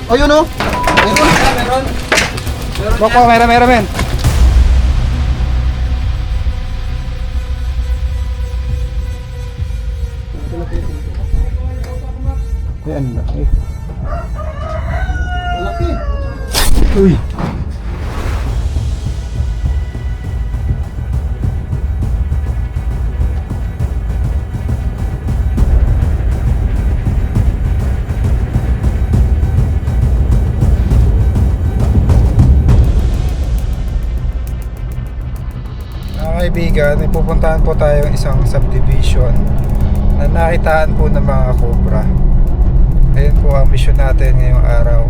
Ayun o. Meron. Boko, meron men. Yan laki. Malaki. Uy. Mga kaibigan, may pupuntahan po tayo isang subdivision na nakitaan po ng mga cobra. Ayun po ang mission natin ngayong araw.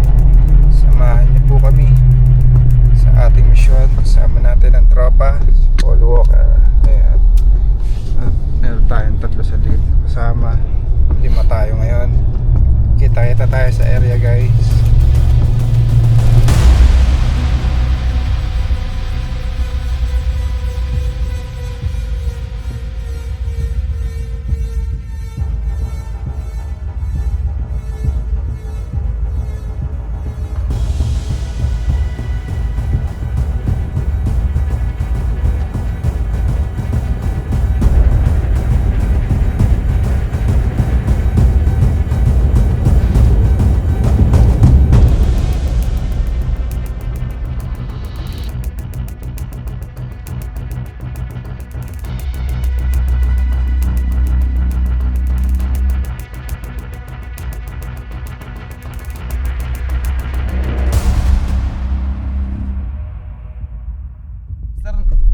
Samahan niyo po kami sa ating mission. Kasama natin ang tropa, Paul Walker. Ayan. At meron tayong 3 sa lead. Kasama 5 tayo ngayon. Kita-kita tayo sa area, guys.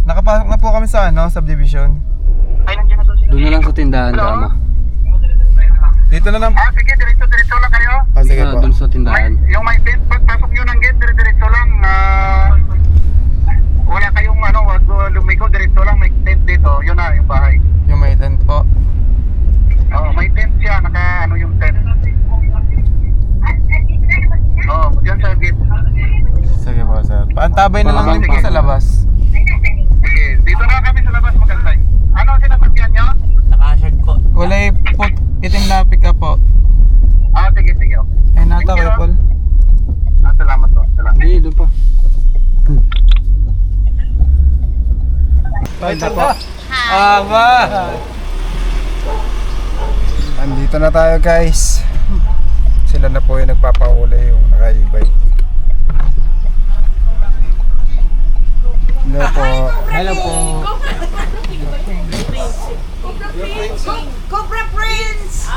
Nakapasok na po kami sa subdivision. Ay, nandiyan na doon sila. Doon na lang sa tindahan, tama. Dito na lang. Sige, diretso lang kayo. Sige po. Doon sa tindahan. Yung may tent, pagpasok nyo ng gate, diretso lang. Wala kayong wag lumiko, diretso lang. May tent dito, yun na, yung bahay. Yung may tent po. Oo, may tent siya, yung tent. Oo, dyan sa gate. Sige po, sir. Paantabay na lang din po sa labas. Sige, dito na kami sa labas magantay. Ano sinasakyan nyo? Naka-shirt po. Wala po itim na pick up po. Sige, sige. Ay nata kay Paul. Salamat po, salamat. Hindi, doon pa. Ito po. Aba! Andito na tayo, guys. Sila na po yung nagpapauli, yung naka-e-bike. Hello po. Hello po. Cobra Prince!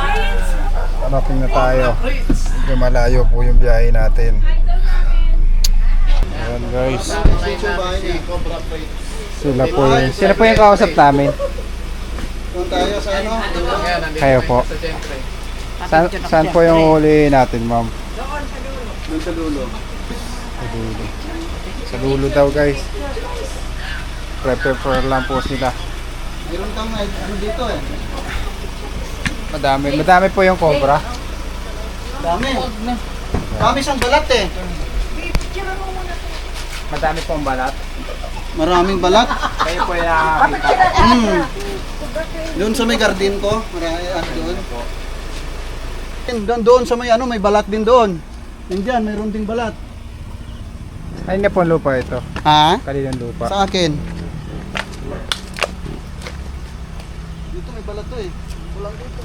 Hanapin na tayo. Medyo malayo po yung biyahe natin. Ayan, guys. Sila po yung kausap namin. Kung tayo sa Kayo po. Saan po yung huli natin, ma'am? Doon sa dulo. Sa dulo. Sa dulo daw, guys. Prepare lang po sila. Mayroon kang dito eh. Madami po yung cobra. Dami. Dami siyang balat eh. Madami pong balat. Maraming balat. Kayo po yung nakakita. Doon sa may garden ko, doon. Doon sa may may balat din doon. Nandiyan, mayroon ding balat. Kanina po ang lupa ito. Ha? Kanina ang lupa. Sa akin. Dito may balat to eh. Kulang dito.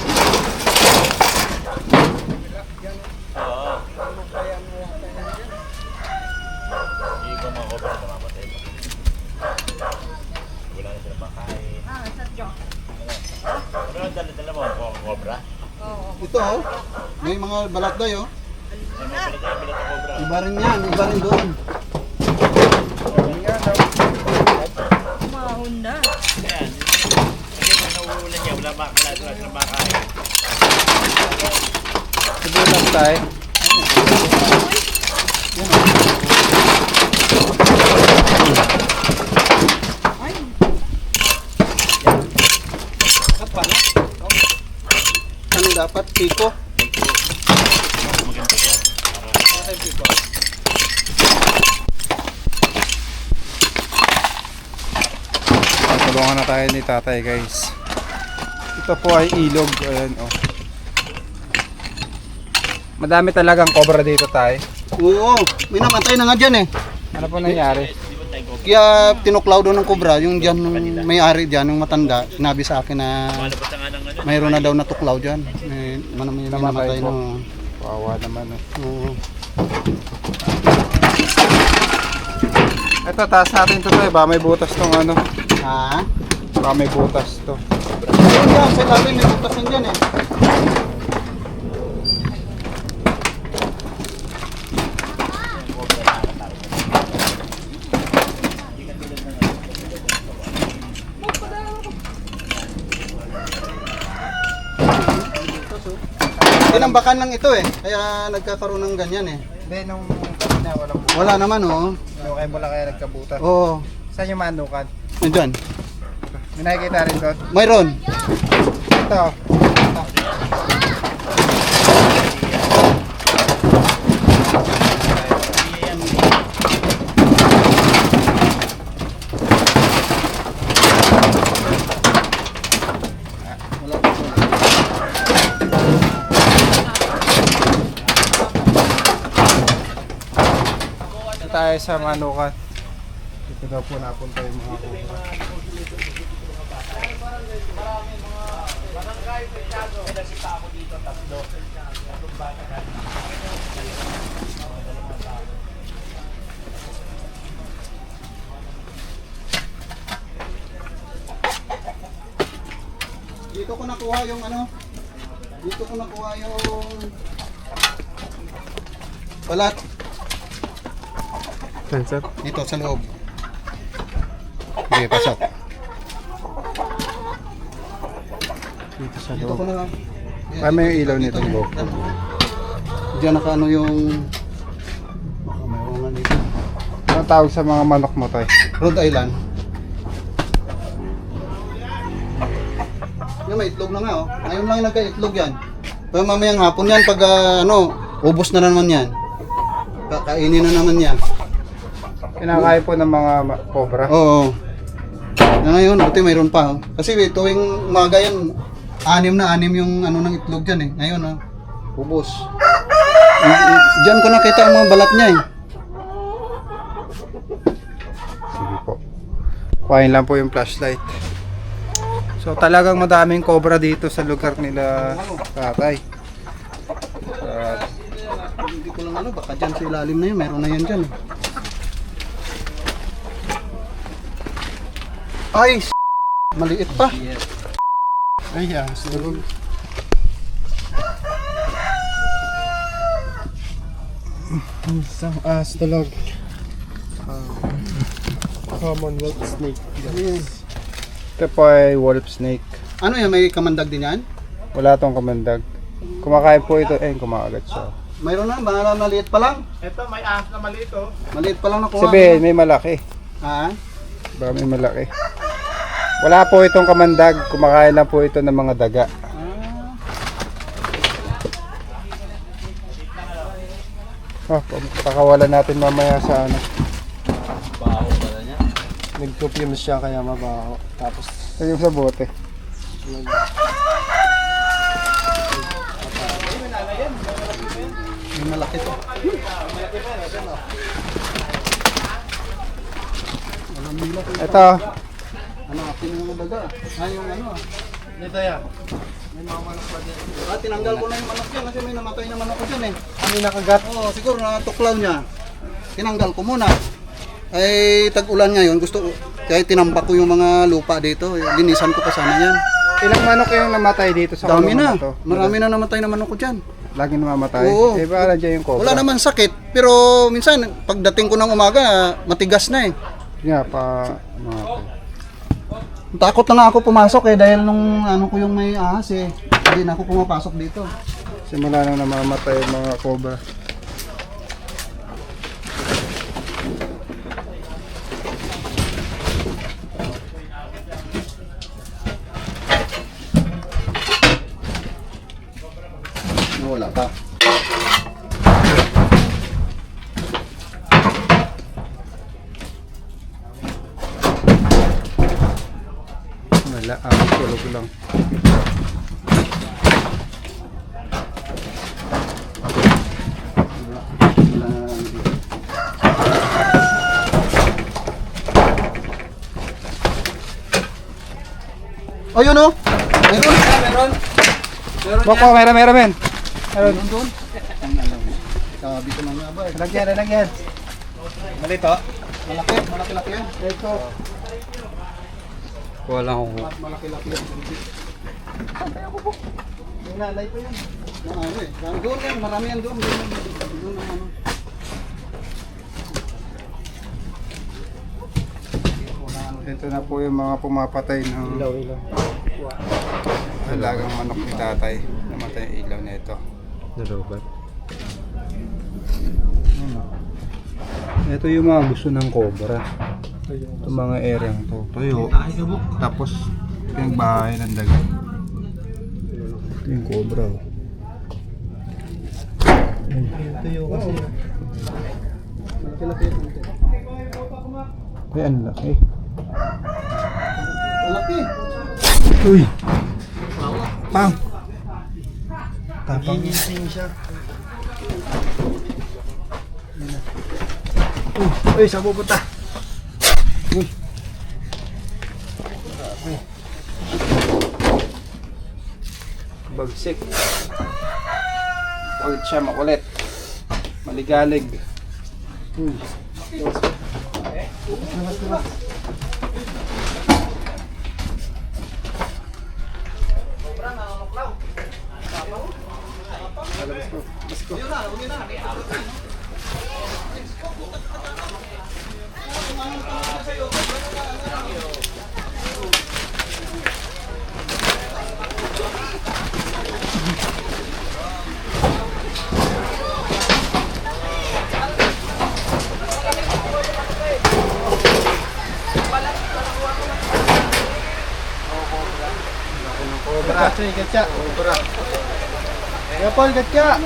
Ito may mga balat daw Iba rin yan, iba rin doon. Mahon na. Sibulan tayo. Ano dapat? Piko? Tulungan na tayo ni tatay, guys. Ito po ay ilog. Ayan, oh. Madami talagang cobra dito tayo. Oo, may namatay na nga dyan eh. Ano po nangyari? Kaya tinuklaw doon ng kobra, yung dyan, may-ari dyan, yung matanda, sinabi sa akin na mayroon na daw natuklaw dyan. May namatay po. na. Kawawa naman. Oo. Ito, taas natin ito tayo. Ba may butas tong ano. Ha? Ba may butas to. Ayun yan, sa ilalim may butasan dyan eh. Tinambakan lang ito eh, kaya nagkakaroon ng ganyan eh. Hindi, nung kanina walang butas. Wala naman oh. Yung kayo mula kaya nagkabutas. Oo, Saan yung manukan? nandyan. May nakikita rin doon. Mayroon. Ito. Ito tayo sa manukan. Dito daw po napunta yung mga kubra. Dito ko nakuha yung ano. Dito ko nakuha yung balat. Sensor? Dito sa loob. Okay, pasok. Dito sa Dito ko na. Tama yung ilaw nito, Dito. Bok. Diyan nakaano yung baka mayroon nga dito. Ano tawag sa mga manok mo tayo? Rhode Island. Yung may itlog na nga oh. Ngayon lang yung nagka-itlog yan. Pero mamayang hapon yan pag ubos na naman yan. Kakainin na naman yan. Kinakain po ng mga cobra. Oo. Na ngayon, buti mayroon pa. Oh. Kasi tuwing umaga yan, 6 yung ano ng itlog dyan eh. Ngayon, ubos. Diyan ko nakita ang mga balat niya eh. Sige po. Kuhain lang po yung flashlight. So talagang madaming cobra dito sa lugar nila tatay. Hindi ko lang baka dyan sa ilalim na yun, meron na yan dyan. Ay, maliit pa. Ay, sulog. Isang astolog. Commonwealth snake. Ito po ay wolf snake. Ano yan, may kamandag din yan? Wala tong kamandag. Kumakain po ito, kumakagat siya. Mayroon na, maliit pa lang. Ito, may ahas na maliit oh. Maliit pa lang nakuha. Sabihin, may malaki. Ha? Baka may malaki. Wala po itong kamandag. Kumakain lang po ito ng mga daga. Pakawalan natin mamaya sa ano. Baho pala niya. Nag-fumes siya kaya mabaho. Tapos, Ito yung sa bote. May malaki to. Ito. Ano, akin yung mga daga. Yung ano ito yan. tinanggal ko na yung manok yan kasi may namatay na manok ko dyan eh. Ano nakagat? Oo, siguro natuklaw niya. Tinanggal ko muna. Ay, tag-ulan ngayon, gusto ko, kahit tinambak ko yung mga lupa dito, linisan ko pa sana yan. Ilang manok yung namatay dito sa Dami kulungan na. to? Marami na namatay na manok ko dyan. Lagi namamatay? Oo. Baka dyan yung cobra. Wala naman sakit, pero minsan, pagdating ko ng umaga, matigas na eh. Nga, ano natin. Takot na nga ako pumasok eh, dahil nung ano ko yung may ahas eh. Hindi na ako pumapasok dito. Simula nang namamatay yung mga cobra. Wala pa. Wala, tulog lang. Wala Ayun oh. Meron. Meron. Bako, meron. Meron. Meron doon. Sabi ko na nga ba. Lagyan. Malito. Malaki yan. Ito. Wala akong Malaki yan. May lalay pa yan. Ano eh. Doon yan, marami yan doon. Doon ang ano. Ito na po yung mga pumapatay ng Ilaw. alagang manok ni tatay. Namatay yung ilaw na ito. Narobat. Ito yung mga gusto ng cobra. Itong mga areang to. Tuyo. Tapos yung bahay ng daga. Ito yung cobra. Oh. Tuyo kasi. Malaki yan. Ay, ang laki. Malaki. Uy! Pang! Gigising siya. Uy, saan pupunta? Uy! Bagsik. Pagod siya, makulit. Maligalig. Uy. Gatsa. Kaya Paul, gatsa.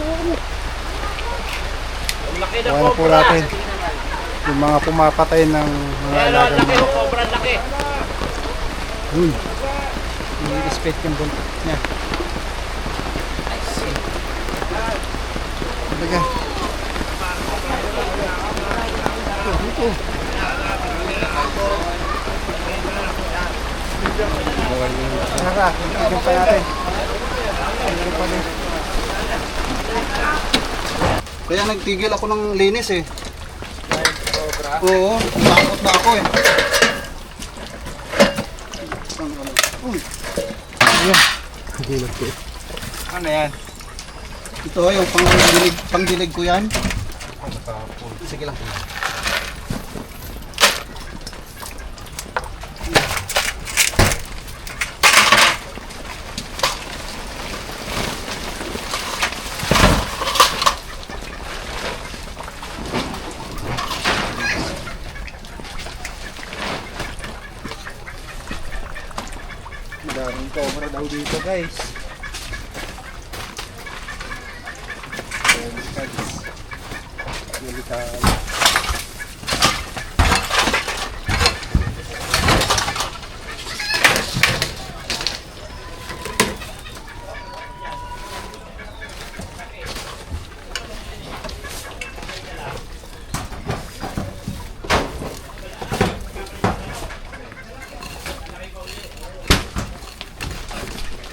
Ano po natin? Yung mga pumapatay ng mga alagang manok. Sobrang laki. Uy! Nag-respect yung buntot niya. Talaga. Tara, tignan pa natin. Tignan pa din. Kaya nagtigil ako ng linis eh. Oo, takot na ako eh. Uy, Ano yan? ito yung pangdilig ko yan. Sige lang. Daming cobra daw dito, guys. Delikado.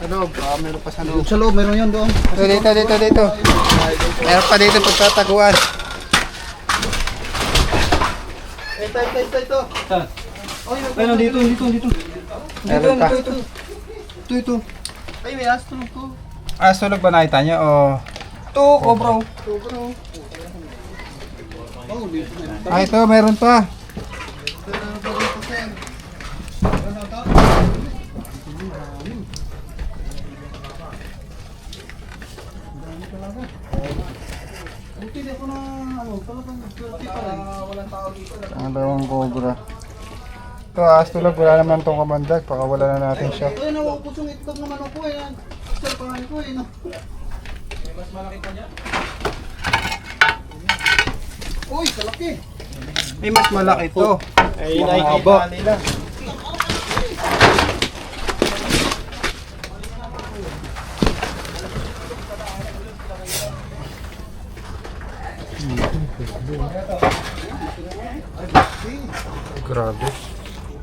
Ano? Baka meron pa sa loob. Sa loob, meron yun doon. Dito. Meron pa dito pagtataguan. Ito. Ano dito? Meron pa. Ito. Ay, may astro ko. Sulog ba nakita niyo? O... Ito, cobra. Oh, dito meron. Ah, ito, meron pa. Buti di ako na ano, talagang swerte pa rin. Walang tao dito. Ang dalawang cobra. Ito, tulog. Wala naman itong kamandag. Pakawala na natin siya. Ay, nawapos yung itlog naman ako eh. Sarpahan ko eh. Mas malaki pa niya? Uy, kalaki. May mas malaki ito. Ay, Mga nakikita haba. nila. Grabe.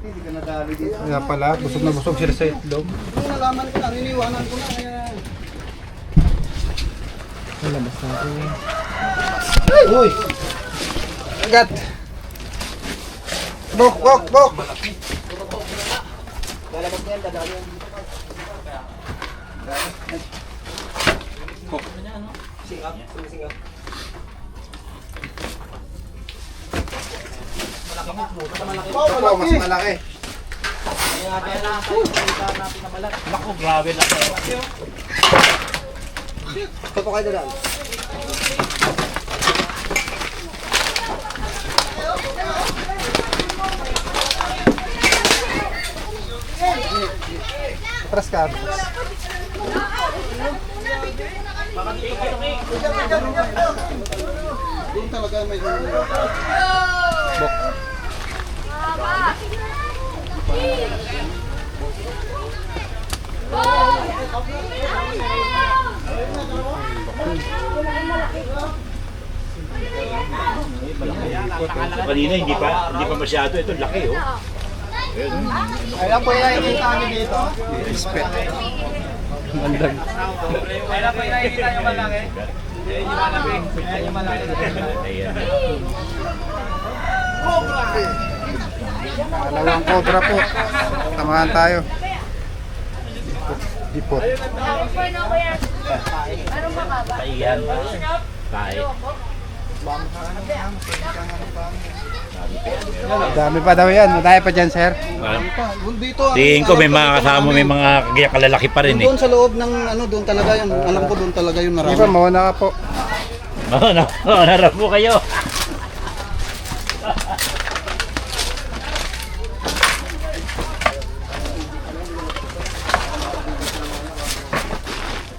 Hindi ka na nadali dito. Kaya pala, busog na busog sila sa itlog. Kung nalaman ko na, niniwanan ko na. Kaya... Labas na ako. Uy! Agat! Bok, bok, bok! Ito po, mas malaki. Naku, grabe na kayo. Ito kayo dadaan. Atras ka. Doon talaga may... Kanina hindi pa masyado. Ito laki oh. Kaya po yung nakikita kami dito. Respect. Kaya po yung nakikita nyo malaki. Hindi nyo malaki. Kaya nyo malaki. Dalawang cobra po. Tamahan tayo. Dipot. Paiyan. Pai. Dami pa daw yan. Madami pa dyan, sir. Dito, Tingin ko may mga kasama, may mga kalalaki pa rin eh. doon sa loob ng ano, doon talaga yun. Alam ko doon talaga yun marami. Di ba, mauna ka po. Narap po kayo.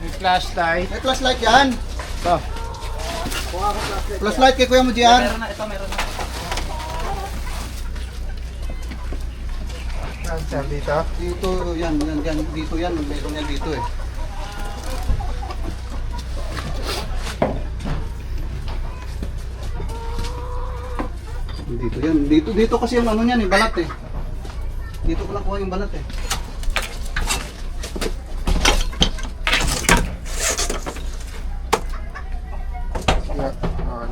May flashlight. May flashlight yan. Ito. Flashlight kay Kuya mo diyan. Saan, sir, dito? Dito yan, dito yan, meron yan dito eh. Dito yan, dito kasi yung ano niyan eh, balat eh. Dito ko nakuha yung balat eh.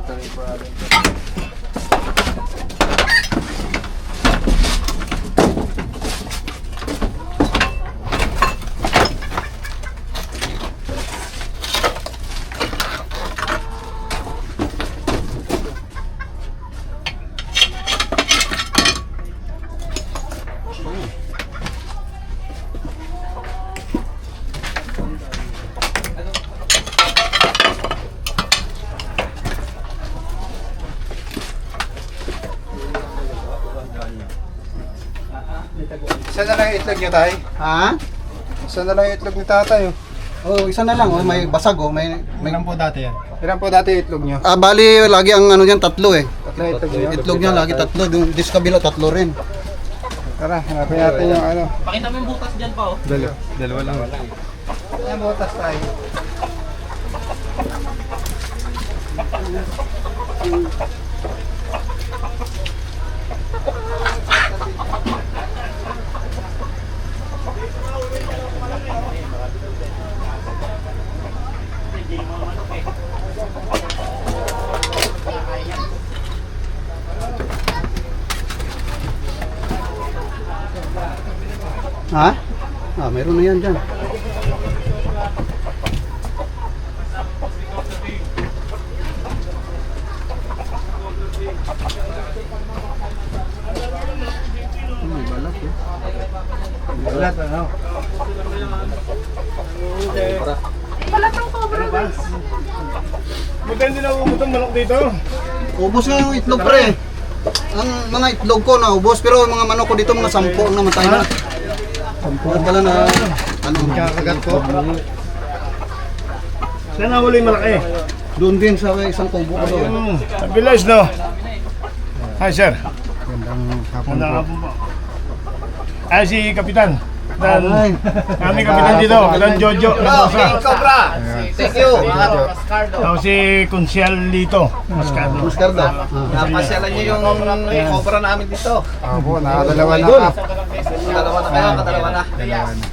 Ito rin po natin. Isa na lang yung itlog niyo, tay. Ha? Isa na lang yung itlog ni tatay. Oh. Oh, isa na lang, oh, may basag oh, may Ilan po dati yan? Ilan po dati yung itlog niyo? bali lagi ang ano niyan tatlo eh. Tatlo yung itlog niyo. Itlog niya lagi tatlo, yung dis kabila tatlo rin. Tara, hanapin natin yung ano. Pakita mo yung butas dyan pa oh. Dalawa lang. Ayan, butas tayo. Ha? Meron na yan dyan. May balat eh. Balat, ano? Maganda na umutang manok dito. Ubos nga yung itlog pre. Ang mga itlog ko na ubos pero yung mga manok ko dito mga 10 ang namatay na. 10 pala na ano Kakagat ko. Saan nawala yung malaki? doon din sa isang kubo ko doon. Bilas no? Hi sir. Gandang hapon Magandang po. hapon po. Ay si Kapitan. Kapitan. Aming kapitan dito, Kapitan Jojo. Cobra! Thank you! Ako si Kunsyal dito. Mascado. Muscardo. Napasyalan niyo yung Cobra namin dito. Opo, nakadalawa na kap. Dalawa na kayo, kadalawa na. Dalawa na.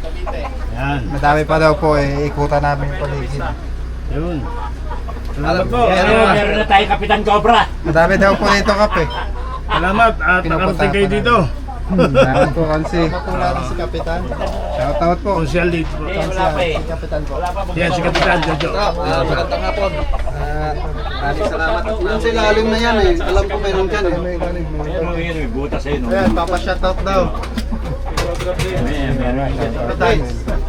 Yan. Madami pa daw po eh, ikutan namin yung paligid. Yun. Alam po, Meron na tayo Kapitan Cobra. Madami daw po dito kap eh. Salamat at nakarating kayo dito. Salamat po Kansi. Si Kapitan. Shout out po. Kunsyal dito. Wala pa eh. Yan si Kapitan Jojo. magandang hapon. Maraming salamat. Yung sa ilalim na yan eh. Alam ko meron dyan eh. May butas eh. No? Papa-shoutout daw. Meron.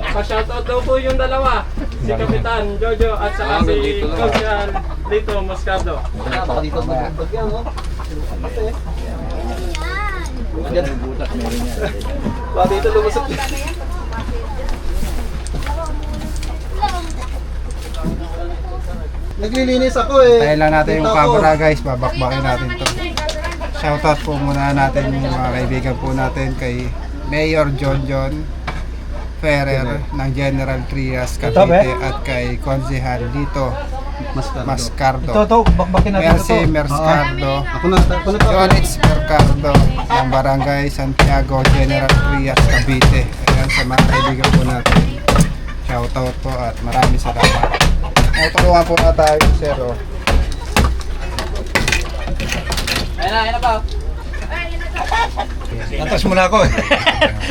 Pa-shoutout daw po yung dalawa. Si Kapitan Jojo at saka si Consyal Lito Moscardo. Baka dito magbag yan, no? Baka dito lumusot. Naglilinis ako eh. Tayo lang natin yung Kita ko. camera guys, babakbakin natin to. Shoutout po muna natin yung mga kaibigan po natin kay Mayor John Ferrer ng General Trias Cavite at kay Konsehal dito Mascardo. bakbakin Mercy Mercado. Ako na. Yonix Mercado ng Barangay Santiago, General Trias Cavite. Ayan sa mga kaibigan po natin. Shoutout po at maraming salamat. Ay, tulungan po na tayo, sir. Oh. Ayun na pa. Atas muna ako eh.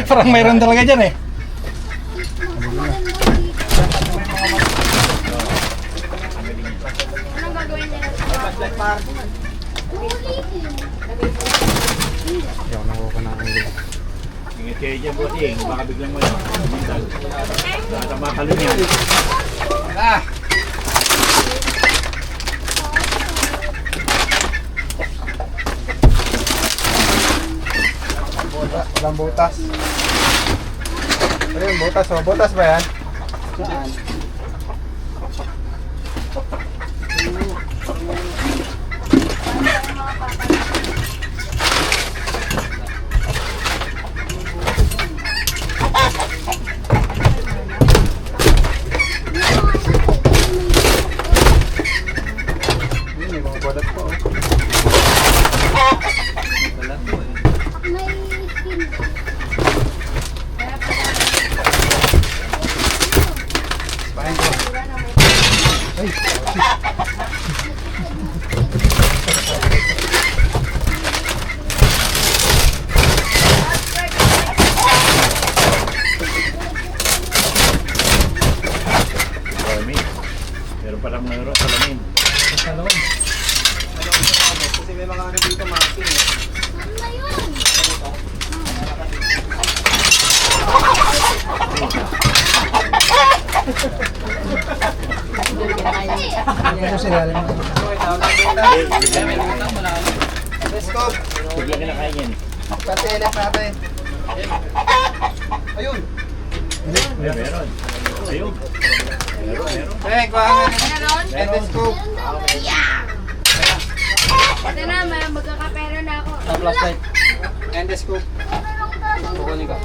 Parang mayroon talaga dyan eh. Anong gagawin nila? Hindi ako nakuha na ang ulo. Ingat kayo dyan, bossing. Baka biglang mo lang. Baka makalun yan. Walang butas. Ayun, butas oh. Butas ba yan? May mga bulat po oh. May skin. Pahin ko. Ay, Dami. Meron palang meron salamin. Kasi may mga ano dito, makin. Ano na yun? Let's go. Biglang kinakain yan. Patelep natin. Ayun. Meron. Ayun. Eh, kuha Meron? endoscope. Ito na, magkakapera na ako. Flashlight. Endoscope. Kukunin ko.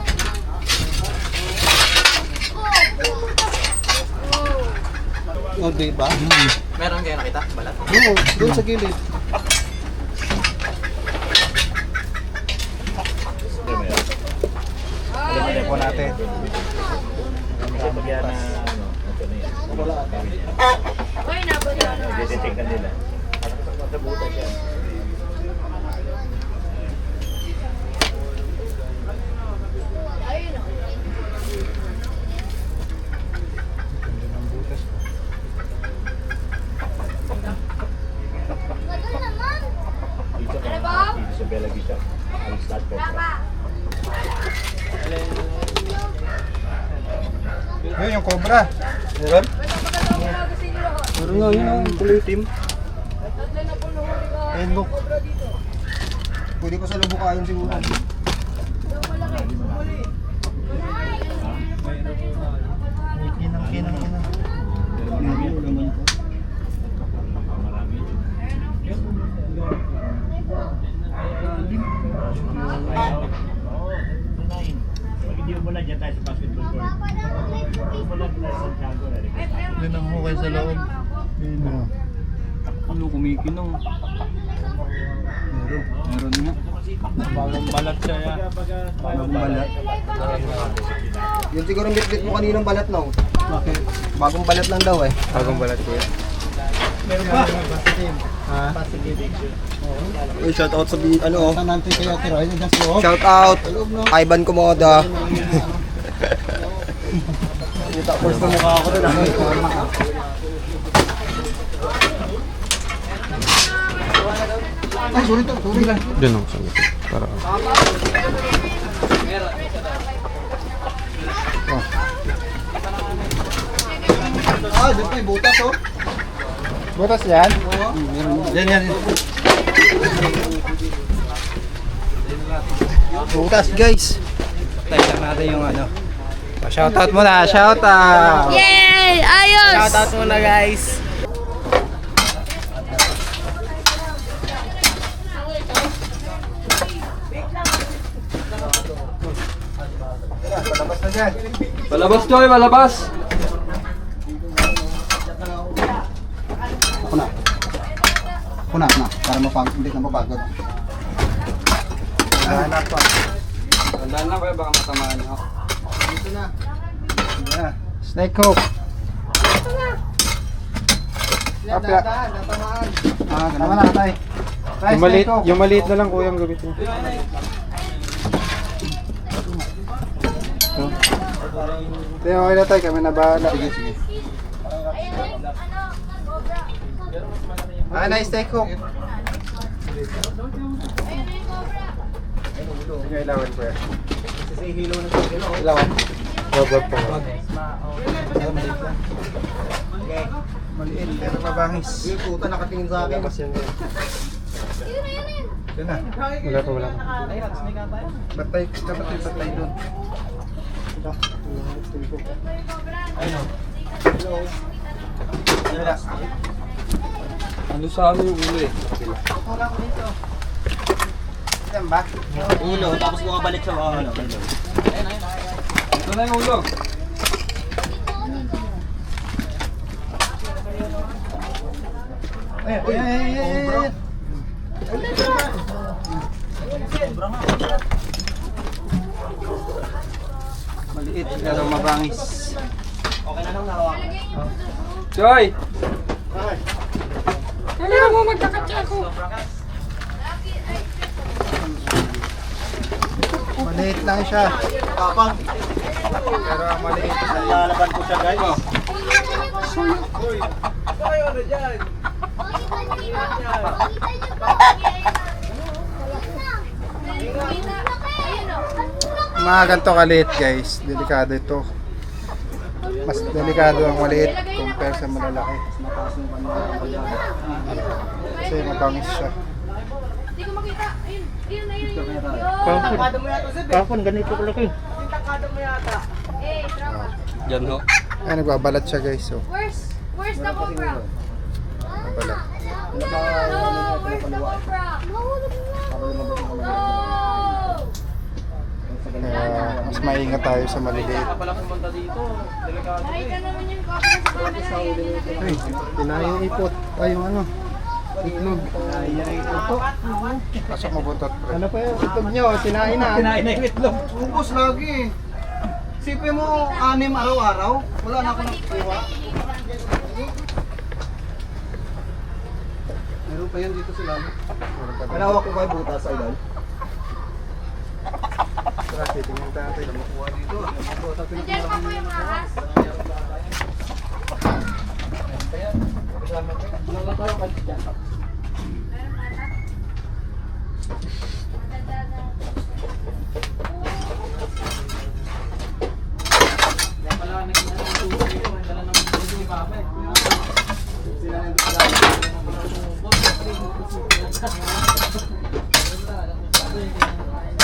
O, diba? Meron kayo nakita? Balat? Oo, doon sa gilid. Alam po natin. Bigyan na ano. Ito na yan. Uy, nabot na na. Detect na nila. Sa butas yan. Ayun o. Ganda naman. Dito ka. Ano ba? Dito sa Bella Vista. I'll start ko. Baka. Yun yung cobra. Meron? Meron nga yun ang tuloy team. Handbook. Pwede ko sa lubukain siguro. Kinang. Pag hindi mo muna dyan tayo sa mo kayo sa loob. Ano, kumikinong. Meron nga. Bagong balat siya ya. Bagong balat. Yun siguro bit-bit mo kaninang balat, no? Bakit? Bagong balat lang daw eh. Bagong balat ko yan. Uy, shout out sa Saan natin kaya tira? Ayun dyan sa loob. Shout out Sa loob, no? Ivan Komoda. Tapos na mukha ako doon. Ay, sorry to. Sorry lang. Diyan ako sa para. Ah, dito may butas, oh. Butas yan? Yan. Butas guys. Tayo lang natin yung ano. Shout out muna, shout out. Yay! Ayos! Shout out muna guys. Palabas na dyan. Palabas, Joy, palabas! Ako na. Para hindi ka mapagod. Hanap pa. Tandaan na kayo, baka matamaan ako. Snake hook. Apla. Ah, Tama na tay. Yung maliit na lang kuya ang gamitin. Tayo okay na tayo, kami na bahala. Sige. Ah, nice snake hook. Sige, ilawan ko yan. Ilawan. Wag pa. Maliit, pero mabangis. Yung puta nakatingin sa akin. Labas yan. Yan na. Wala pa. Batay doon. Ano sa ano yung ulo eh? Yan ba? Ulo, tapos bumabalik sa ano. Ito na yung ulo. Ay. Maliit, pero mabangis. Joy! Maliit lang siya. Kapag. Pero ang maliit. Lalaban ko siya, guys. Mga ganito kaliit guys, delikado ito. Mas delikado ang maliit compare sa malalaki. Kasi mabangis siya. Hindi ko makita. Ayun. Kapon, ganito ko laki. Eh, tropa. Diyan ho. Ay, nagbabalat siya guys. So, Where's the cobra? nagbabalat. No, where's the cobra? No! Kaya mas maingat tayo sa maliliit. Pala pumunta dito. Delikado Ay, ka naman yung cobra sa camera yan. Ay, tinayang ipot. Ay, yung ano. Itlog. Pasok mo buntot, pre. Ano pa yung itlog nyo? Tinain na. Kinain na yung itlog. Ubus lagi. Sipin mo, 6 araw-araw. Wala na akong nakukuha. Meron pa yan dito sila. Malawak ko kayo butas, idol. Tara, titingnan tayo. Makuha dito. Nandiyan pa po yung ahas.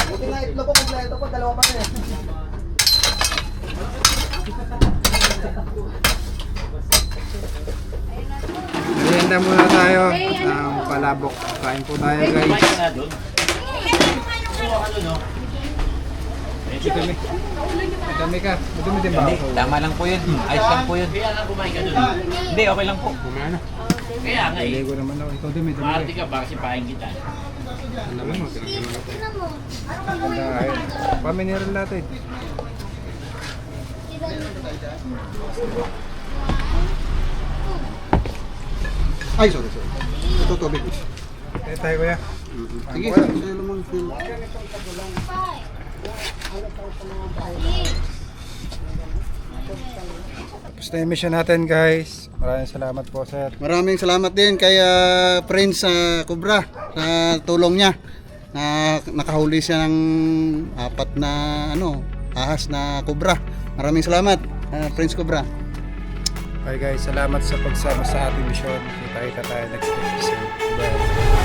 Buti nga itlog ko, kompleto ko, 2 pa rin. Merienda muna tayo ng palabok. Kain po tayo guys. Madami ka. Madami din ba ako? Tama lang po yun. Ayos lang po yun. Kaya nga kumain ka dun. Hindi, okay lang po. Kumana. Kaya nga eh. Ligo naman ako. Ikaw dumi, dumi. Maarte ka, baka sipahin kita. Dahil. Pamineral natin. Ay, sorry. Ito tubig. Kaya tayo kuya. Sige, sa'yo naman. Tapos na yung mission natin guys. Maraming salamat po sir. Maraming salamat din kay Prince Cobra sa tulong niya. Nakahuli siya ng 4 na ahas na cobra. Maraming salamat, Prince Cobra. Okay guys, salamat sa pagsama sa ating mission. Kita-kita tayo next episode. Bye.